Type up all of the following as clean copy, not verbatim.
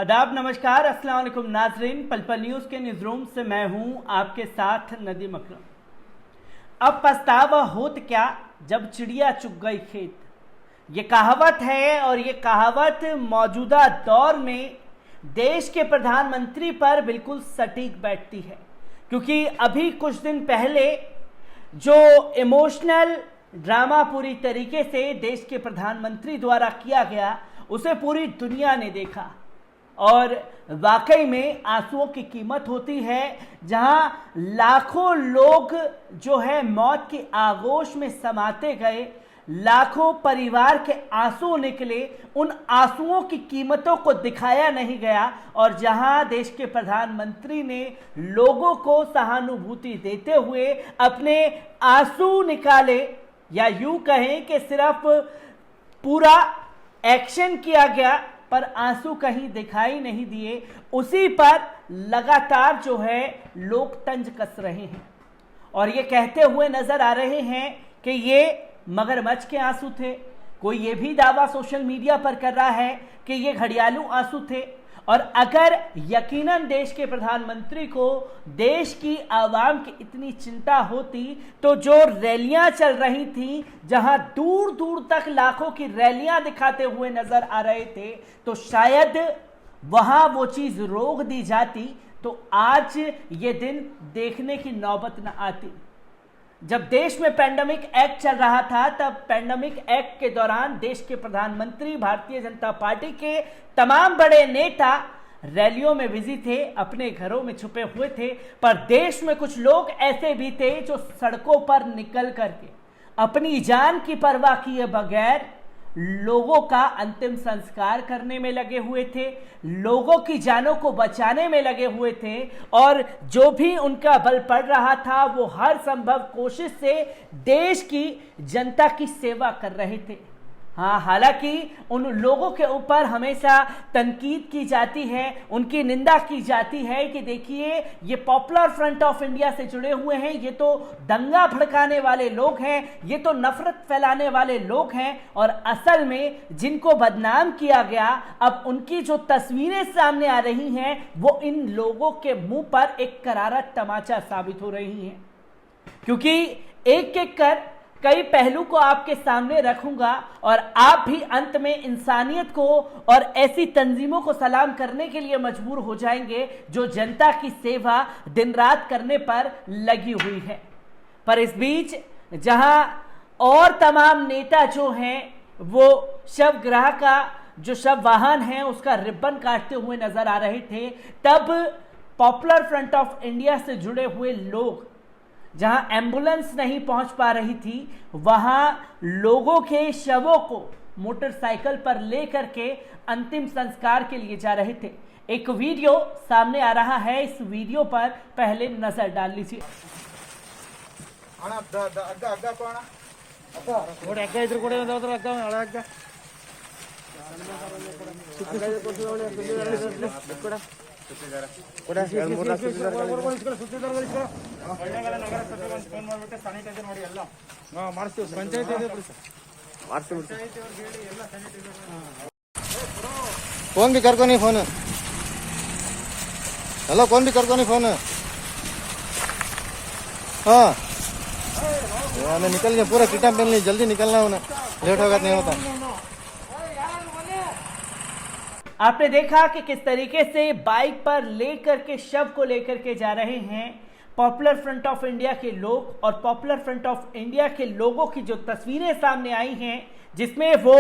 आदाब, नमस्कार, अस्सलाम वालेकुम नाजरीन। पल पल न्यूज़ के न्यूज़ रूम से मैं हूं आपके साथ नदीम अकरम। अब पछतावा होत क्या जब चिड़िया चुग गई खेत, ये कहावत है और ये कहावत मौजूदा दौर में देश के प्रधानमंत्री पर बिल्कुल सटीक बैठती है, क्योंकि अभी कुछ दिन पहले जो इमोशनल ड्रामा पूरी तरीके से देश के प्रधानमंत्री द्वारा किया गया उसे पूरी दुनिया ने देखा और वाकई में आंसुओं की कीमत होती है। जहां लाखों लोग जो है मौत की आगोश में समाते गए, लाखों परिवार के आंसू निकले, उन आंसुओं की कीमतों को दिखाया नहीं गया और जहां देश के प्रधानमंत्री ने लोगों को सहानुभूति देते हुए अपने आंसू निकाले, या यूं कहें कि सिर्फ पूरा एक्शन किया गया पर आंसू कहीं दिखाई नहीं दिए, उसी पर लगातार जो है लोग तंज कस रहे हैं और ये कहते हुए नजर आ रहे हैं कि ये मगरमच्छ के आंसू थे। कोई ये भी दावा सोशल मीडिया पर कर रहा है कि ये घड़ियालू आंसू थे। और अगर यकीनन देश के प्रधानमंत्री को देश की आवाम की इतनी चिंता होती तो जो रैलियां चल रही थी, जहां दूर दूर तक लाखों की रैलियां दिखाते हुए नजर आ रहे थे, तो शायद वहां वो चीज रोक दी जाती तो आज ये दिन देखने की नौबत न आती। जब देश में पैंडेमिक एक्ट चल रहा था, तब पैंडेमिक एक्ट के दौरान देश के प्रधानमंत्री, भारतीय जनता पार्टी के तमाम बड़े नेता रैलियों में बिजी थे, अपने घरों में छुपे हुए थे। पर देश में कुछ लोग ऐसे भी थे जो सड़कों पर निकल करके अपनी जान की परवाह किए बगैर लोगों का अंतिम संस्कार करने में लगे हुए थे, लोगों की जानों को बचाने में लगे हुए थे और जो भी उनका बल पड़ रहा था वो हर संभव कोशिश से देश की जनता की सेवा कर रहे थे। हाँ, हालांकि उन लोगों के ऊपर हमेशा तनकीद की जाती है, उनकी निंदा की जाती है कि देखिए ये पॉपुलर फ्रंट ऑफ इंडिया से जुड़े हुए हैं, ये तो दंगा भड़काने वाले लोग हैं, ये तो नफरत फैलाने वाले लोग हैं। और असल में जिनको बदनाम किया गया, अब उनकी जो तस्वीरें सामने आ रही हैं वो इन लोगों के मुंह पर एक करारा तमाचा साबित हो रही हैं, क्योंकि एक एक कर कई पहलू को आपके सामने रखूंगा और आप भी अंत में इंसानियत को और ऐसी तंजीमों को सलाम करने के लिए मजबूर हो जाएंगे जो जनता की सेवा दिन रात करने पर लगी हुई है। पर इस बीच जहां और तमाम नेता जो हैं वो शवग्राह का जो शव वाहन है उसका रिबन काटते हुए नजर आ रहे थे, तब पॉपुलर फ्रंट ऑफ इंडिया से जुड़े हुए लोग जहां एम्बुलेंस नहीं पहुंच पा रही थी, वहां लोगों के शवों को मोटरसाइकिल पर लेकर के अंतिम संस्कार के लिए जा रहे थे। एक वीडियो सामने आ रहा है, इस वीडियो पर पहले नजर डाल लीजिए। कौन भी करको नहीं फोन, हेलो कौन भी करको नहीं फोन। हाँ निकल गया, पूरा किटा पहन ली, जल्दी निकलना उन्हें, लेट होगा नहीं होता। आपने देखा कि किस तरीके से बाइक पर लेकर के शव को लेकर के जा रहे हैं पॉपुलर फ्रंट ऑफ इंडिया के लोग। और पॉपुलर फ्रंट ऑफ इंडिया के लोगों की जो तस्वीरें सामने आई हैं, जिसमें वो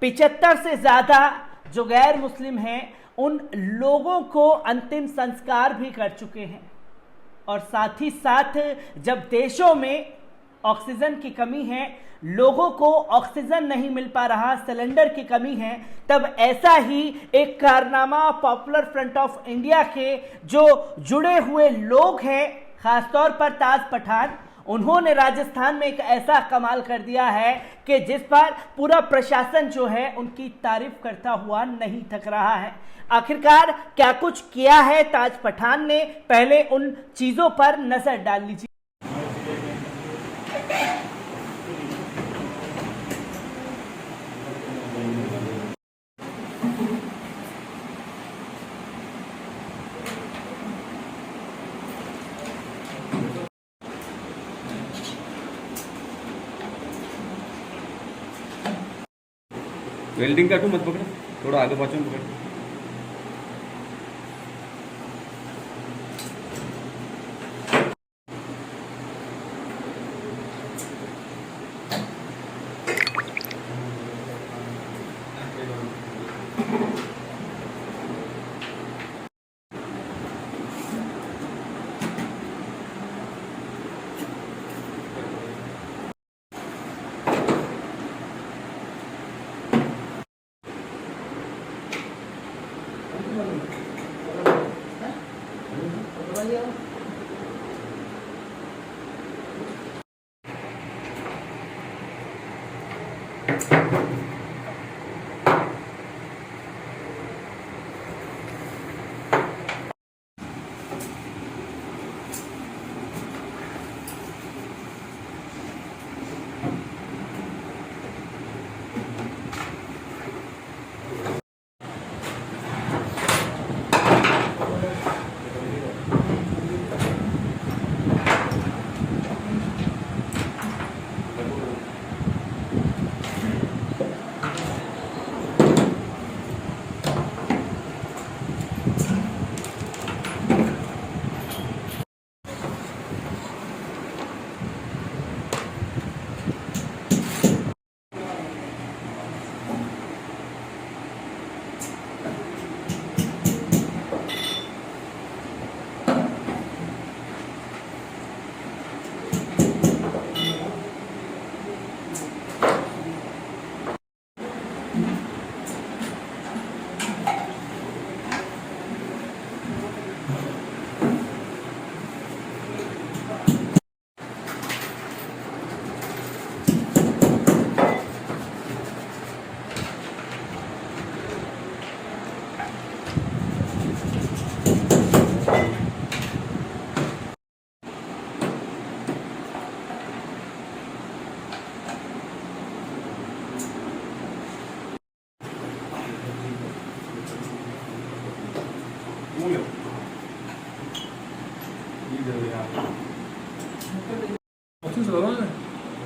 75 से ज्यादा जो गैर मुस्लिम हैं उन लोगों को अंतिम संस्कार भी कर चुके हैं। और साथ ही साथ जब देशों में ऑक्सीजन की कमी है, लोगों को ऑक्सीजन नहीं मिल पा रहा, सिलेंडर की कमी है, तब ऐसा ही एक कारनामा पॉपुलर फ्रंट ऑफ इंडिया के जो जुड़े हुए लोग हैं, खासतौर पर ताज पठान, उन्होंने राजस्थान में एक ऐसा कमाल कर दिया है कि जिस पर पूरा प्रशासन जो है उनकी तारीफ करता हुआ नहीं थक रहा है। आखिरकार क्या कुछ किया है ताज पठान ने, पहले उन चीजों पर नजर डाल लीजिए। वेल्डिंग का मत पकड़, थोड़ा आगे पाछू में पकड़।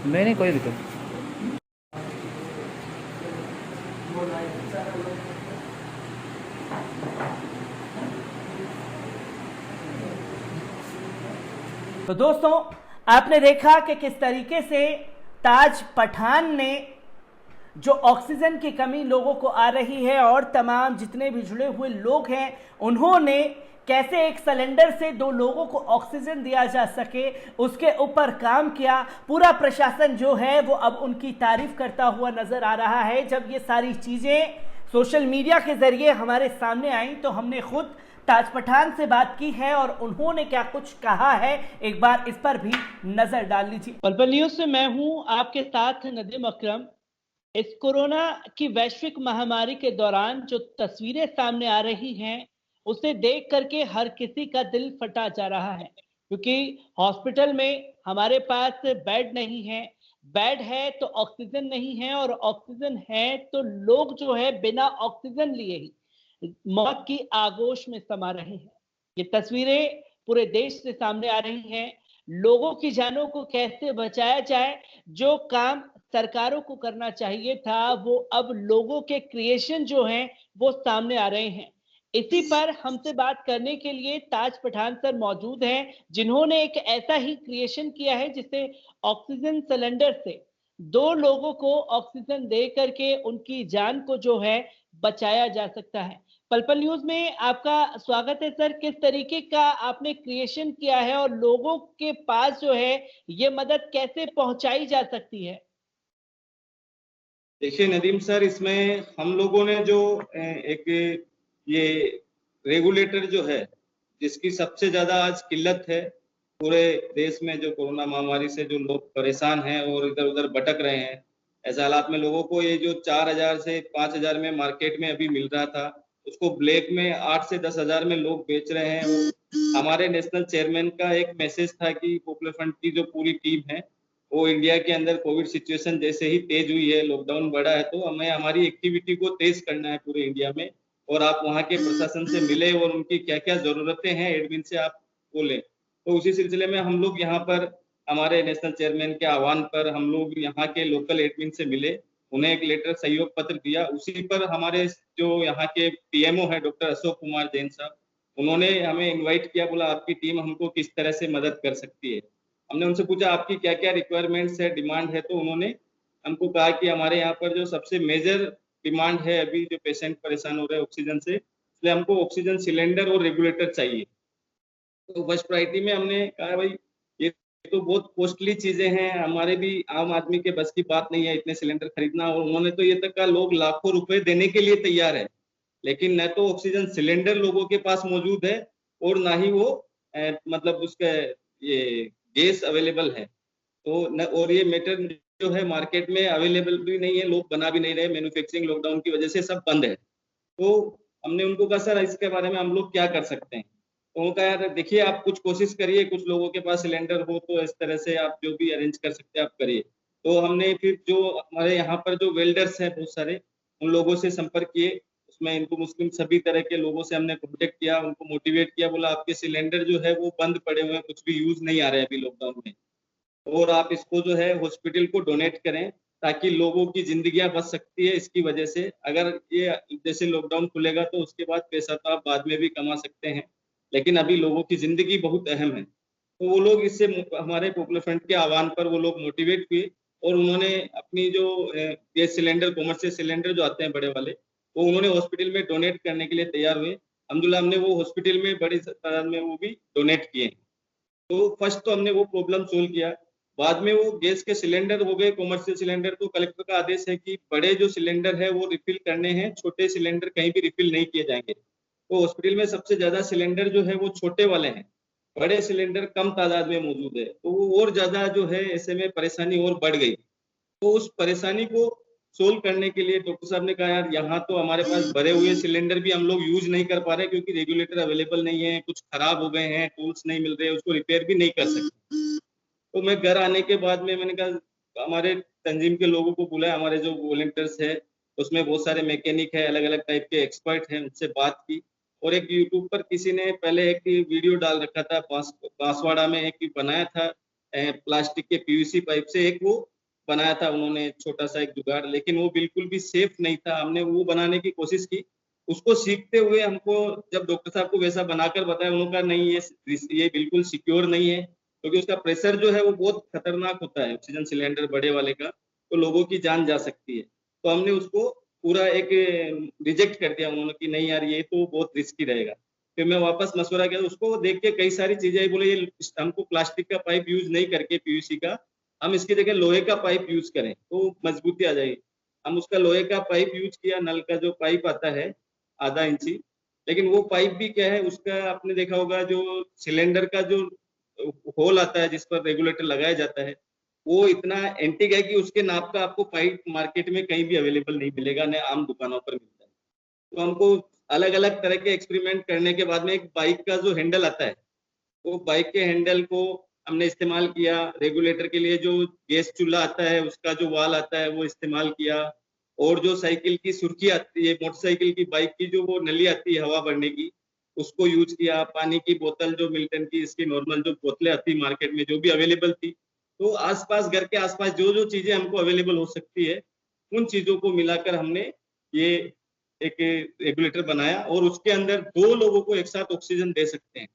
नहीं नहीं कोई दिक्कत। तो दोस्तों, आपने देखा कि किस तरीके से ताज पठान ने जो ऑक्सीजन की कमी लोगों को आ रही है और तमाम जितने भी जुड़े हुए लोग हैं, उन्होंने कैसे एक सिलेंडर से 2 लोगों को ऑक्सीजन दिया जा सके उसके ऊपर काम किया। पूरा प्रशासन जो है वो अब उनकी तारीफ करता हुआ नजर आ रहा है। जब ये सारी चीजें सोशल मीडिया के जरिए हमारे सामने आई तो हमने खुद ताज पठान से बात की है और उन्होंने क्या कुछ कहा है, एक बार इस पर भी नजर डाल लीजिए। पल न्यूज से मैं हूं आपके साथ नदीम अकरम। इस कोरोना की वैश्विक महामारी के दौरान जो तस्वीरें सामने आ रही हैं उसे देख करके हर किसी का दिल फटा जा रहा है, क्योंकि हॉस्पिटल में हमारे पास बेड नहीं है, बेड है तो ऑक्सीजन नहीं है, और ऑक्सीजन है तो लोग जो है बिना ऑक्सीजन लिए ही मौत की आगोश में समा रहे हैं। ये तस्वीरें पूरे देश से सामने आ रही हैं। लोगों की जानों को कैसे बचाया जाए, जो काम सरकारों को करना चाहिए था, वो अब लोगों के क्रिएशन जो हैं वो सामने आ रहे हैं। इसी पर हमसे बात करने के लिए ताज पठान सर मौजूद हैं, जिन्होंने एक ऐसा ही क्रिएशन किया है जिससे ऑक्सीजन सिलेंडर से 2 लोगों को ऑक्सीजन दे करके उनकी जान को जो है बचाया जा सकता है। पल न्यूज में आपका स्वागत है सर। किस तरीके का आपने क्रिएशन किया है और लोगों के पास जो है ये मदद कैसे पहुंचाई जा सकती है? देखिए नदीम सर, इसमें हम लोगों ने जो एक ये रेगुलेटर जो है, जिसकी सबसे ज्यादा आज किल्लत है पूरे देश में, जो कोरोना महामारी से जो लोग परेशान हैं और इधर उधर भटक रहे हैं, ऐसे हालात में लोगों को ये जो 4,000 से 5,000 में मार्केट में अभी मिल रहा था, उसको ब्लैक में 8 से 10,000 में लोग बेच रहे हैं। और हमारे नेशनल चेयरमैन का एक मैसेज था कि पॉपुलर फ्रंट की जो पूरी टीम है वो इंडिया के अंदर कोविड सिचुएशन जैसे ही तेज हुई है, लॉकडाउन बढ़ा है, तो हमें हमारी एक्टिविटी को तेज करना है पूरे इंडिया में, और आप वहाँ के प्रशासन से मिले और उनकी क्या क्या जरूरतें हैं एडमिन से आप बोले। तो उसी सिलसिले में हम लोग यहाँ पर हमारे नेशनल चेयरमैन के आह्वान पर हम लोग यहाँ के लोकल एडमिन से मिले उन्हें एक लेटर सहयोग पत्र दिया। उसी पर हमारे जो यहाँ के पीएमओ है डॉक्टर अशोक कुमार जैन साहब, उन्होंने हमें इनवाइट किया, बोला आपकी टीम हमको किस तरह से मदद कर सकती है। हमने उनसे पूछा आपकी क्या क्या रिक्वायरमेंट्स है, डिमांड है, तो उन्होंने हमको कहा कि हमारे यहाँ पर जो सबसे मेजर डिमांड है अभी जो पेशेंट परेशान हो रहे हैं ऑक्सीजन से, इसलिए हमको ऑक्सीजन सिलेंडर और रेगुलेटर चाहिए। तो फर्स्ट प्रायोरिटी में हमने कहा भाई ये तो बहुत कॉस्टली चीजें हैं, हमारे भी आम आदमी के बस की बात नहीं है इतने सिलेंडर खरीदना। और उन्होंने तो ये तक कहा लोग लाखों रुपए देने के लिए तैयार है, लेकिन न तो ऑक्सीजन सिलेंडर लोगों के पास मौजूद है और ना ही वो मतलब उसका ये गैस अवेलेबल है। तो न, और ये मेटर जो है मार्केट में अवेलेबल भी नहीं है, लोग बना भी नहीं रहे, मैन्युफैक्चरिंग लॉकडाउन की वजह से सब बंद है। तो हमने उनको कहा सर इसके बारे में हम लोग क्या कर सकते हैं। तो उन्होंने कहा यार देखिए आप कुछ कोशिश करिए, कुछ लोगों के पास सिलेंडर हो तो इस तरह से आप जो भी अरेंज कर सकते हैं आप करिए। तो हमने फिर जो हमारे यहाँ पर जो वेल्डर्स हैं बहुत सारे, उन लोगों से संपर्क किए, उसमें हिंदू मुस्लिम सभी तरह के लोगों से हमने कॉन्टेक्ट किया, उनको मोटिवेट किया, बोला आपके सिलेंडर जो है वो बंद पड़े हुए हैं, कुछ भी यूज नहीं आ रहे हैं अभी लॉकडाउन में, और आप इसको जो है हॉस्पिटल को डोनेट करें ताकि लोगों की जिंदगियां बच सकती है इसकी वजह से। अगर ये जैसे लॉकडाउन खुलेगा तो उसके बाद पैसा तो आप बाद में भी कमा सकते हैं, लेकिन अभी लोगों की जिंदगी बहुत अहम है। तो वो लोग इससे हमारे पॉपुलर फ्रंट के आह्वान पर वो लोग मोटिवेट हुए और उन्होंने अपनी जो गैस सिलेंडर कॉमर्शियल सिलेंडर जो आते हैं बड़े वाले, वो उन्होंने हॉस्पिटल में डोनेट करने के लिए तैयार हुए। अल्हम्दुलिल्लाह हमने वो हॉस्पिटल में बड़ी तादाद में वो भी डोनेट किए। तो फर्स्ट तो हमने वो प्रॉब्लम सोल्व किया। बाद में वो गैस के सिलेंडर हो गए कॉमर्शियल सिलेंडर, तो कलेक्टर का आदेश है कि बड़े जो सिलेंडर है वो रिफिल करने हैं, छोटे सिलेंडर कहीं भी रिफिल नहीं किए जाएंगे। तो हॉस्पिटल में सबसे ज्यादा सिलेंडर जो है वो छोटे वाले हैं, बड़े सिलेंडर कम तादाद में मौजूद है। तो वो और ज्यादा जो है ऐसे में परेशानी और बढ़ गई। तो उस परेशानी को सोल्व करने के लिए डॉक्टर साहब ने कहा यार यहाँ तो हमारे पास भरे हुए सिलेंडर भी हम लोग यूज नहीं कर पा रहे क्योंकि रेगुलेटर अवेलेबल नहीं है, कुछ खराब हो गए हैं, टूल्स नहीं मिल रहे, उसको रिपेयर भी नहीं कर सकते। तो मैं घर आने के बाद में मैंने कहा हमारे तंजीम के लोगों को बुलाया, हमारे जो वॉलंटियर्स है उसमें बहुत सारे मैकेनिक है, अलग अलग टाइप के एक्सपर्ट हैं, उनसे बात की। और एक यूट्यूब पर किसी ने पहले एक वीडियो डाल रखा था, बांसवाड़ा में एक बनाया था प्लास्टिक के पीवीसी पाइप से, एक वो बनाया था उन्होंने छोटा सा एक जुगाड़, लेकिन वो बिल्कुल भी सेफ नहीं था। हमने वो बनाने की कोशिश की, उसको सीखते हुए हमको जब डॉक्टर साहब को वैसा बनाकर बताया, उन्होंने कहा नहीं ये बिल्कुल सिक्योर नहीं है क्योंकि उसका प्रेशर जो है वो बहुत खतरनाक होता है, ऑक्सीजन सिलेंडर बड़े वाले का, तो लोगों की जान जा सकती है। तो हमने उसको पूरा एक रिजेक्ट कर दिया उन्होंने कि नहीं यार ये तो बहुत रिस्की रहेगा। फिर मैं वापस मशवरा किया, उसको देख के कई सारी चीजें बोले ये हमको प्लास्टिक का पाइप यूज नहीं करके पीवीसी का, हम इसकी जगह लोहे का पाइप यूज करें तो मजबूती आ जाएगी। हम उसका लोहे का पाइप यूज किया, नल का जो पाइप आता है आधा इंची, लेकिन वो पाइप भी क्या है उसका आपने देखा होगा जो सिलेंडर का जो होल आता है जिस पर रेगुलेटर लगाया जाता है, वो इतना एंटीक है कि उसके नाप का आपको पाइप मार्केट में कहीं भी अवेलेबल नहीं मिलेगा, न आम दुकानों पर मिलता है। तो हमको अलग अलग तरह के एक्सपेरिमेंट करने के बाद में एक बाइक का जो हैंडल आता है, वो बाइक के हैंडल को हमने इस्तेमाल किया। रेगुलेटर के लिए जो गैस चूल्हा आता है उसका जो वाल आता है वो इस्तेमाल किया। और जो साइकिल की सुर्खी आती है, मोटरसाइकिल की बाइक की जो वो नली आती है हवा भरने की, उसको यूज किया। पानी की बोतल जो मिल्टन की इसकी नॉर्मल जो बोतलें आती मार्केट में जो भी अवेलेबल थी, तो आसपास घर के आसपास जो जो चीजें हमको अवेलेबल हो सकती है उन चीजों को मिलाकर हमने ये एक रेगुलेटर बनाया। और उसके अंदर 2 लोगों को एक साथ ऑक्सीजन दे सकते हैं,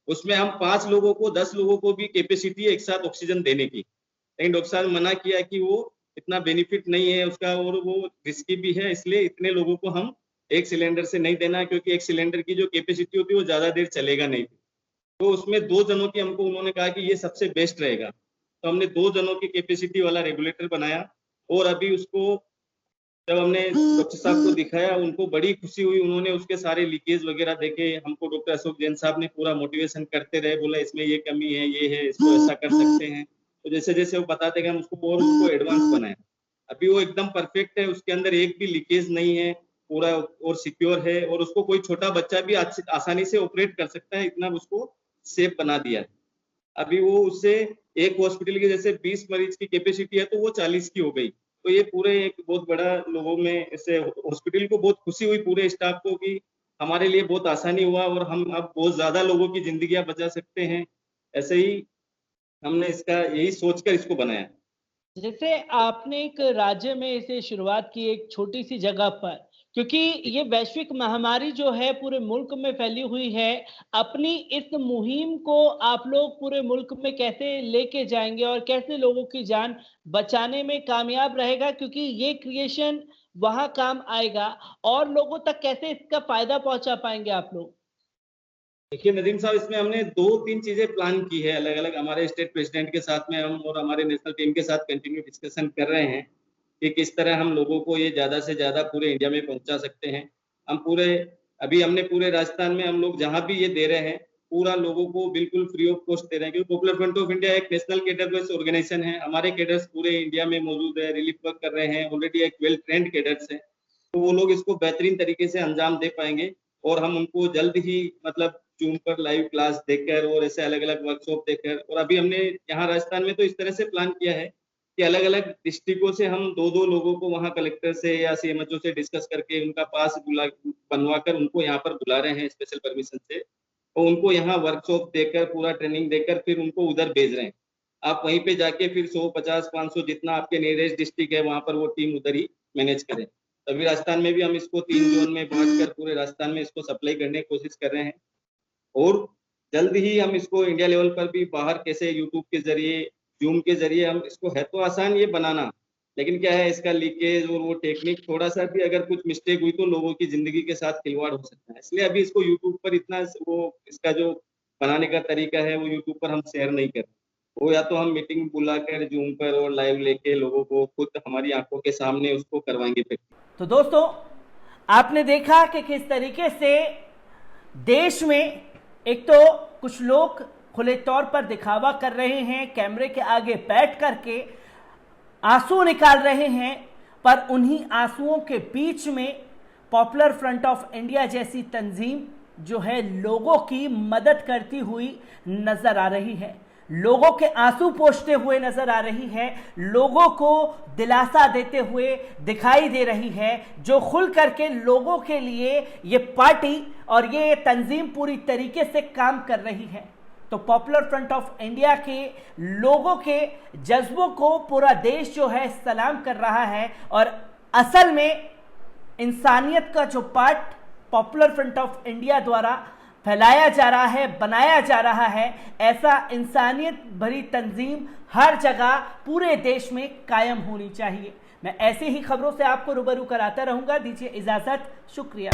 उसमें हम 5 लोगों को 10 लोगों को भी कैपेसिटी है एक साथ ऑक्सीजन देने की, लेकिन डॉक्टर साहब ने मना किया कि वो इतना बेनिफिट नहीं है उसका और वो रिस्की भी है, इसलिए इतने लोगों को हम एक सिलेंडर से नहीं देना, क्योंकि एक सिलेंडर की जो कैपेसिटी होती है वो ज्यादा देर चलेगा नहीं। तो उसमें 2 जनों की हमको उन्होंने कहा कि ये सबसे बेस्ट रहेगा, तो हमने 2 जनों की कैपेसिटी वाला रेगुलेटर बनाया। और अभी उसको जब हमने डॉक्टर साहब को दिखाया उनको बड़ी खुशी हुई, उन्होंने उसके सारे लीकेज वगैरह देखे। हमको डॉक्टर अशोक जैन साहब ने पूरा मोटिवेशन करते रहे, बोला इसमें ये कमी है, ये है, इसको ऐसा कर सकते हैं। तो जैसे जैसे वो बताते गए हम उसको और उसको एडवांस बनाया। अभी वो एकदम परफेक्ट है, उसके अंदर एक भी लीकेज नहीं है, पूरा और सिक्योर है, और उसको कोई छोटा बच्चा भी आसानी से ऑपरेट कर सकता है, इतना उसको सेफ बना दिया है। अभी वो उससे एक हॉस्पिटल की जैसे 20 मरीज की कैपेसिटी है तो वो 40 की हो गई। तो ये पूरे एक बहुत बड़ा लोगों में इससे हॉस्पिटल को बहुत खुशी हुई, पूरे स्टाफ को, कि हमारे लिए बहुत आसानी हुआ और हम अब बहुत ज्यादा लोगों की जिंदगियां बचा सकते हैं। ऐसे ही हमने इसका यही सोचकर इसको बनाया। जैसे आपने एक राज्य में इसे शुरुआत की, एक छोटी सी जगह पर, क्योंकि ये वैश्विक महामारी जो है पूरे मुल्क में फैली हुई है, अपनी इस मुहिम को आप लोग पूरे मुल्क में कैसे लेके जाएंगे और कैसे लोगों की जान बचाने में कामयाब रहेगा, क्योंकि ये क्रिएशन वहां काम आएगा और लोगों तक कैसे इसका फायदा पहुंचा पाएंगे आप लोग? देखिए नदीम साहब, इसमें हमने 2-3 चीजें प्लान की है अलग अलग। हमारे स्टेट प्रेसिडेंट के साथ में हम और हमारे नेशनल टीम के साथ कंटिन्यू डिस्कशन कर रहे हैं कि किस तरह हम लोगों को ये ज्यादा से ज्यादा पूरे इंडिया में पहुंचा सकते हैं। हमने पूरे राजस्थान में हम लोग जहां भी ये दे रहे हैं पूरा लोगों को बिल्कुल फ्री ऑफ कॉस्ट दे रहे हैं, क्योंकि पॉपुलर फ्रंट ऑफ इंडिया एक नेशनल कैडर बेस्ड ऑर्गेनाइजेशन है। हमारे कैडर्स पूरे इंडिया में मौजूद है, रिलीफ वर्क कर रहे हैं, ऑलरेडी एक वेल ट्रेंड कैडर्स है, तो वो लोग इसको बेहतरीन तरीके से अंजाम दे पाएंगे। और हम उनको जल्द ही मतलब जूम पर लाइव क्लास देकर और ऐसे अलग अलग वर्कशॉप देकर, और अभी हमने यहाँ राजस्थान में तो इस तरह से प्लान किया है कि अलग अलग डिस्ट्रिक्टों से हम 2-2 लोगों को वहाँ कलेक्टर से या सीएमएचओ से डिस्कस करके उनका पास बनवा कर उनको यहाँ पर बुला रहे हैं स्पेशल परमिशन से, और उनको यहाँ वर्कशॉप देकर पूरा ट्रेनिंग देकर फिर उनको उधर भेज रहे हैं। आप वहीं पे जाके फिर 100-50-500 जितना आपके नियरेस्ट डिस्ट्रिक्ट है वहां पर वो टीम उधर ही मैनेज करें। अभी राजस्थान में भी हम इसको 3 जोन में बांटकर पूरे राजस्थान में इसको सप्लाई करने की कोशिश कर रहे हैं, और जल्द ही हम इसको इंडिया लेवल पर भी बाहर कैसे यूट्यूब के जरिए, जूम के जरिए हम इसको, है तो आसान ये बनाना, लेकिन क्या है इसका लीकेज और वो टेक्निक थोड़ा सा भी अगर कुछ मिस्टेक हुई तो लोगों की जिंदगी के साथ खिलवाड़ हो सकता है। इसलिए अभी इसको यूट्यूब पर इतना वो इसका जो बनाने का तरीका है वो यूट्यूब पर हम शेयर नहीं कर, वो या तो हम मीटिंग बुलाकर जूम पर और लाइव लेके लोगों को खुद हमारी आंखों के सामने उसको करवाएंगे। तो दोस्तों, आपने देखा कि किस तरीके से देश में एक तो कुछ लोग खुले तौर पर दिखावा कर रहे हैं, कैमरे के आगे बैठ करके आंसू निकाल रहे हैं, पर उन्हीं आंसुओं के बीच में पॉपुलर फ्रंट ऑफ इंडिया जैसी तंजीम जो है लोगों की मदद करती हुई नजर आ रही है, लोगों के आंसू पोंछते हुए नजर आ रही है, लोगों को दिलासा देते हुए दिखाई दे रही है, जो खुल करके लोगों के लिए ये पार्टी और ये तंजीम पूरी तरीके से काम कर रही है। तो पॉपुलर फ्रंट ऑफ इंडिया के लोगों के जज्बों को पूरा देश जो है सलाम कर रहा है, और असल में इंसानियत का जो part popular front of India द्वारा फैलाया जा रहा है, बनाया जा रहा है, ऐसा इंसानियत भरी तंजीम हर जगह पूरे देश में कायम होनी चाहिए। मैं ऐसे ही खबरों से आपको रूबरू कराता रहूंगा। दीजिए इजाजत, शुक्रिया।